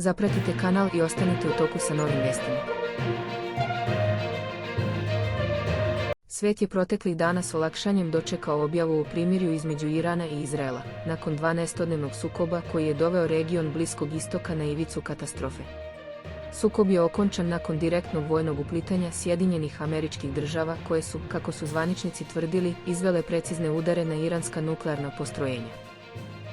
Zapratite kanal i ostanite u toku sa novim vestima. Svet je proteklih dana s olakšanjem dočekao objavu o primirju između Irana i Izraela, nakon 12-dnevnog sukoba koji je doveo region Bliskog istoka na ivicu katastrofe. Sukob je okončan nakon direktnog vojnog uplitanja Sjedinjenih Američkih Država koje su, kako su zvaničnici tvrdili, izvele precizne udare na iranska nuklearna postrojenja.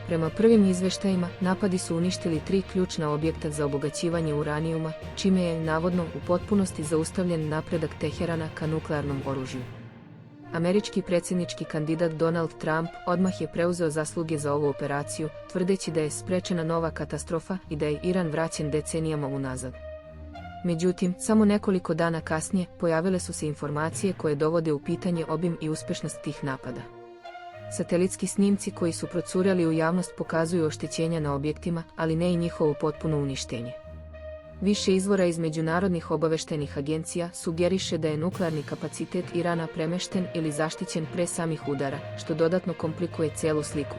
Prema prvim izveštajima, napadi su uništili 3 ključna objekta za obogaćivanje uranijuma, čime je, navodno, u potpunosti zaustavljen napredak Teherana ka nuklearnom oružju. Američki predsjednički kandidat Donald Trump odmah je preuzeo zasluge za ovu operaciju, tvrdeći da je sprečena nova katastrofa i da je Iran vraćen decenijama unazad. Međutim, samo nekoliko dana kasnije pojavile su se informacije koje dovode u pitanje obim i uspešnost tih napada. Satelitski snimci koji su procurali u javnost pokazuju oštećenja na objektima, ali ne i njihovo potpuno uništenje. Više izvora iz međunarodnih obaveštajnih agencija sugeriše da je nuklearni kapacitet Irana premešten ili zaštićen pre samih udara, što dodatno komplikuje celu sliku.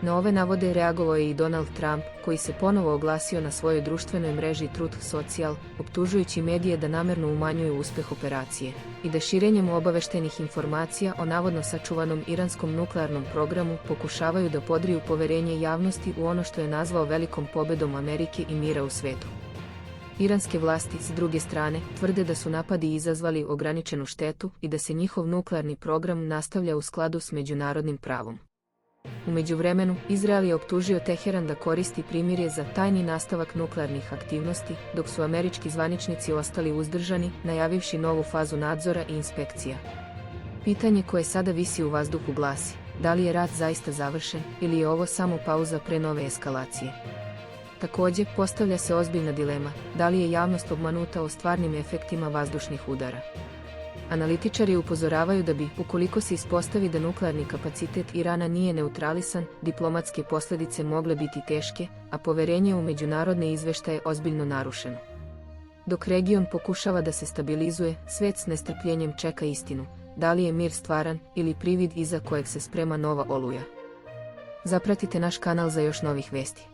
Na ove navode reagovao je i Donald Trump, koji se ponovo oglasio na svojoj društvenoj mreži Truth Social, optužujući medije da namerno umanjuju uspeh operacije i da širenjem obaveštajnih informacija o navodno sačuvanom iranskom nuklearnom programu pokušavaju da podriju poverenje javnosti u ono što je nazvao velikom pobedom Amerike i mira u svetu. Iranske vlasti, s druge strane, tvrde da su napadi izazvali ograničenu štetu i da se njihov nuklearni program nastavlja u skladu s međunarodnim pravom. U međuvremenu, Izrael je optužio Teheran da koristi primirje za tajni nastavak nuklearnih aktivnosti, dok su američki zvaničnici ostali uzdržani, najavivši novu fazu nadzora i inspekcija. Pitanje koje sada visi u vazduhu glasi: da li je rat zaista završen ili je ovo samo pauza pre nove eskalacije? Također, postavlja se ozbiljna dilema: da li je javnost obmanuta o stvarnim efektima vazdušnih udara? Analitičari upozoravaju da bi, ukoliko se ispostavi da nuklearni kapacitet Irana nije neutralisan, diplomatske posljedice mogle biti teške, a poverenje u međunarodne izveštaje ozbiljno narušeno. Dok region pokušava da se stabilizuje, svet s nestrpljenjem čeka istinu: da li je mir stvaran ili privid iza kojeg se sprema nova oluja. Zapratite naš kanal za još novih vesti.